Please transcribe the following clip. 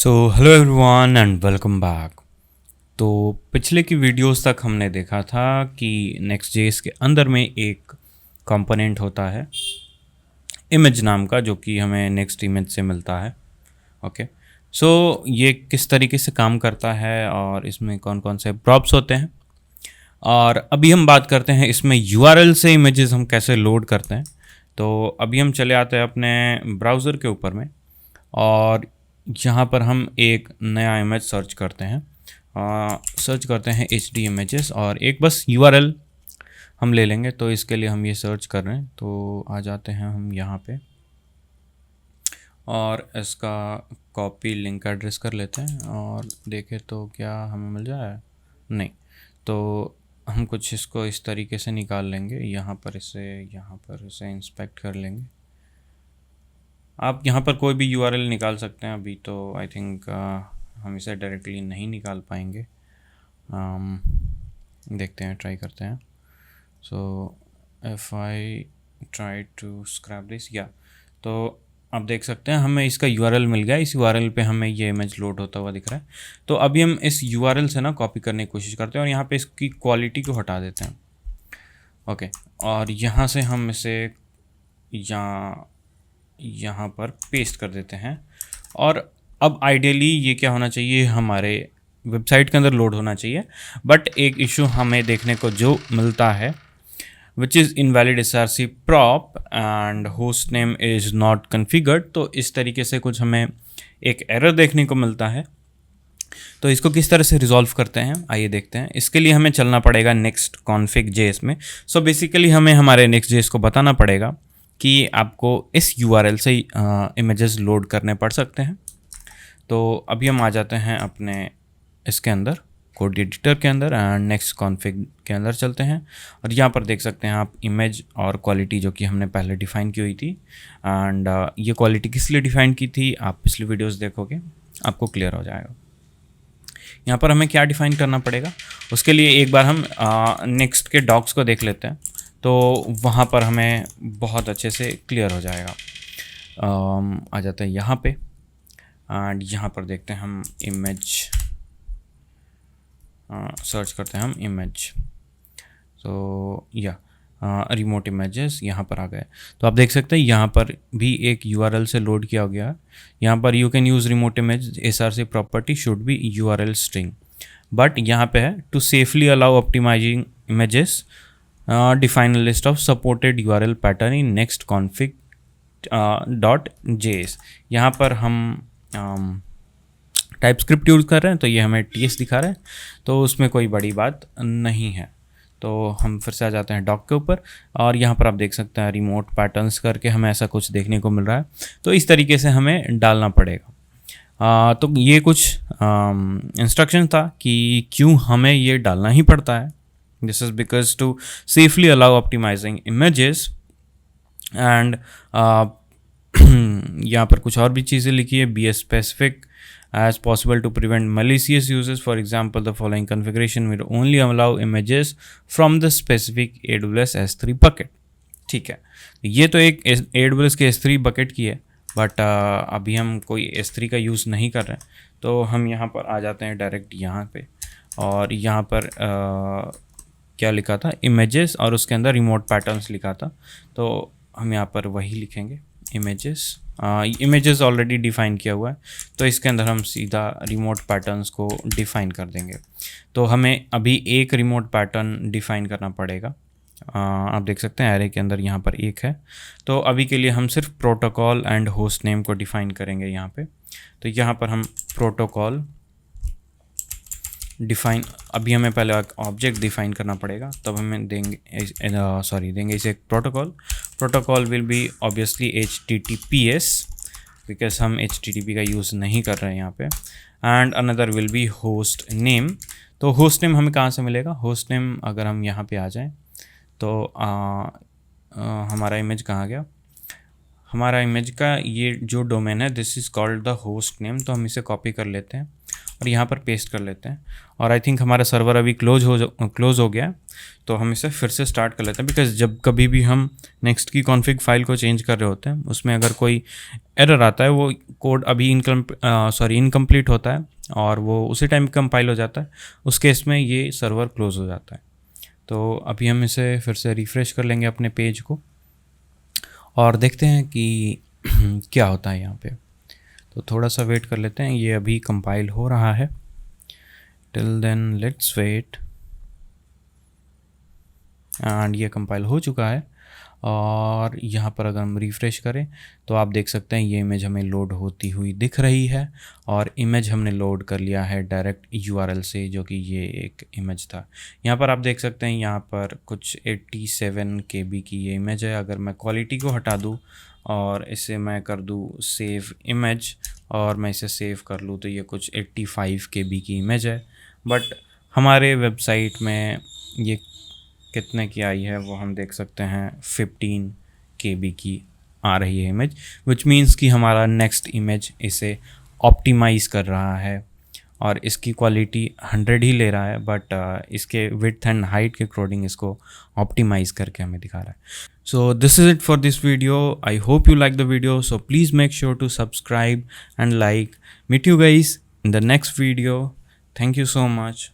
So hello everyone and welcome back. तो पिछले की वीडियोस तक हमने देखा था कि Next.js के अंदर में एक कंपोनेंट होता है इमेज नाम का, जो कि हमें नेक्स्ट इमेज से मिलता है। ओके, सो ये किस तरीके से काम करता है और इसमें कौन कौन से प्रॉप्स होते हैं, और अभी हम बात करते हैं इसमें URL से इमेजेस हम कैसे लोड करते हैं। तो अभी हम चले आते हैं अपने ब्राउज़र के ऊपर में, और यहाँ पर हम एक नया इमेज सर्च करते हैं। सर्च करते हैं HD इमेजेस, और एक बस URL हम ले लेंगे। तो इसके लिए हम ये सर्च कर रहे हैं, तो आ जाते हैं हम यहाँ पे और इसका कॉपी लिंक एड्रेस कर लेते हैं और देखें तो क्या हमें मिल जाए। नहीं, तो हम कुछ इसको इस तरीके से निकाल लेंगे। यहाँ पर इसे इंस्पेक्ट कर लेंगे। आप यहाँ पर कोई भी URL निकाल सकते हैं। अभी तो आई थिंक हम इसे डायरेक्टली नहीं निकाल पाएंगे। देखते हैं, ट्राई करते हैं। So if I try to scrap this, या तो आप देख सकते हैं हमें इसका URL मिल गया। इस URL पे हमें ये इमेज लोड होता हुआ दिख रहा है। तो अभी हम इस URL से ना कॉपी करने की कोशिश करते हैं और यहाँ पे इसकी क्वालिटी को हटा देते हैं। ओके, और यहाँ से हम इसे यहाँ पर पेस्ट कर देते हैं। और अब आइडियली ये क्या होना चाहिए, हमारे वेबसाइट के अंदर लोड होना चाहिए। बट एक इशू हमें देखने को जो मिलता है, which is invalid SRC prop and host name is not configured. तो इस तरीके से कुछ हमें एक एरर देखने को मिलता है। तो इसको किस तरह से रिजॉल्व करते हैं, आइए देखते हैं। इसके लिए हमें चलना पड़ेगा नेक्स्ट config.js में। सो बेसिकली हमें हमारे Next.js को बताना पड़ेगा कि आपको इस URL से इमेजेस लोड करने पड़ सकते हैं। तो अभी हम आ जाते हैं अपने इसके अंदर कोड एडिटर के अंदर एंड नेक्स्ट कॉन्फ़िग के अंदर चलते हैं। और यहाँ पर देख सकते हैं आप इमेज और क्वालिटी जो कि हमने पहले डिफ़ाइन की हुई थी। एंड ये क्वालिटी किस लिए डिफ़ाइन की थी, आप पिछली वीडियोस देखोगे आपको क्लियर हो जाएगा। यहाँ पर हमें क्या डिफ़ाइन करना पड़ेगा, उसके लिए एक बार हम नेक्स्ट के डॉक्स को देख लेते हैं। तो वहाँ पर हमें बहुत अच्छे से क्लियर हो जाएगा। आ जाते हैं यहाँ पे एंड यहाँ पर देखते हैं हम इमेज, सर्च करते हैं हम इमेज। तो या रिमोट इमेजेस यहाँ पर आ गए। तो आप देख सकते हैं यहाँ पर भी एक URL से लोड किया गया। यहाँ पर you can use remote image SRC property should be URL string, but यहाँ पे है to safely allow optimizing images define list of supported URL pattern in next config.js। यहाँ पर हम टाइप स्क्रिप्ट यूज़ कर रहे हैं, तो ये हमें TS दिखा रहा है, तो उसमें कोई बड़ी बात नहीं है। तो हम फिर से आ जाते हैं डॉक के ऊपर, और यहाँ पर आप देख सकते हैं रिमोट पैटर्न्स करके हमें ऐसा कुछ देखने को मिल रहा है। तो इस तरीके से हमें डालना पड़ेगा। तो ये कुछ इंस्ट्रक्शन था कि क्यों हमें ये डालना ही पड़ता है। This is because to safely allow optimizing images and यहाँ पर कुछ और भी चीज़ें लिखी है। Be specific as possible to prevent malicious uses. For example, the following configuration will only allow images from the specific AWS S3 bucket. ठीक है, ये तो एक AWS के S3 bucket की है, बट अभी हम कोई S3 का यूज़ नहीं कर रहे हैं। तो हम यहाँ पर आ जाते हैं डायरेक्ट यहाँ पे, और यहाँ पर क्या लिखा था, इमेजेस, और उसके अंदर रिमोट पैटर्न्स लिखा था। तो हम यहाँ पर वही लिखेंगे, इमेजेस। इमेजेस ऑलरेडी डिफ़ाइन किया हुआ है, तो इसके अंदर हम सीधा रिमोट पैटर्न्स को डिफ़ाइन कर देंगे। तो हमें अभी एक रिमोट पैटर्न डिफ़ाइन करना पड़ेगा। आप देख सकते हैं एरे के अंदर यहाँ पर एक है। तो अभी के लिए हम सिर्फ प्रोटोकॉल एंड होस्ट नेम को डिफ़ाइन करेंगे यहाँ पे। तो यहाँ पर हम प्रोटोकॉल डिफ़ाइन, अभी हमें पहले ऑब्जेक्ट डिफ़ाइन करना पड़ेगा, तब हमें देंगे इसे एक protocol will be obviously HTTPS, because हम HTTP का यूज़ नहीं कर रहे हैं यहाँ पे। And another will be host name. तो होस्ट नेम हमें कहाँ से मिलेगा, होस्ट नेम अगर हम यहाँ पे आ जाएं तो हमारा इमेज कहाँ गया, हमारा इमेज का ये जो डोमेन है, this is called the host name. तो हम इसे कॉपी कर लेते हैं और यहाँ पर पेस्ट कर लेते हैं। और आई थिंक हमारा सर्वर अभी क्लोज हो गया है, तो हम इसे फिर से स्टार्ट कर लेते हैं। बिकॉज जब कभी भी हम नेक्स्ट की कॉन्फ़िग फाइल को चेंज कर रहे होते हैं, उसमें अगर कोई एरर आता है, वो कोड अभी इनकम्प्लीट होता है और वो उसी टाइम कंपाइल हो जाता है, उस केस में ये सर्वर क्लोज हो जाता है। तो अभी हम इसे फिर से रिफ़्रेश कर लेंगे अपने पेज को और देखते हैं कि क्या होता है यहाँ पे। तो थोड़ा सा वेट कर लेते हैं, ये अभी कंपाइल हो रहा है। Till then let's wait. And ये कंपाइल हो चुका है और यहाँ पर अगर हम रिफ़्रेश करें तो आप देख सकते हैं ये इमेज हमें लोड होती हुई दिख रही है। और इमेज हमने लोड कर लिया है डायरेक्ट यूआरएल से, जो कि ये एक इमेज था। यहाँ पर आप देख सकते हैं यहाँ पर कुछ 87 KB की ये इमेज है। अगर मैं क्वालिटी को हटा दूँ और इसे मैं कर दूँ सेव इमेज और मैं इसे सेव कर लूँ, तो ये कुछ 85 KB की इमेज है। बट हमारे वेबसाइट में ये कितने की आई है वो हम देख सकते हैं, 15 KB की आ रही है इमेज, विच मीन्स कि हमारा नेक्स्ट इमेज इसे ऑप्टिमाइज़ कर रहा है और इसकी क्वालिटी 100 ही ले रहा है, बट इसके विड्थ एंड हाइट के अकॉर्डिंग इसको ऑप्टिमाइज़ करके हमें दिखा रहा है। So this is it for this video. I hope you like the video, so please make sure to subscribe and like. Meet you guys in the next video. Thank you so much.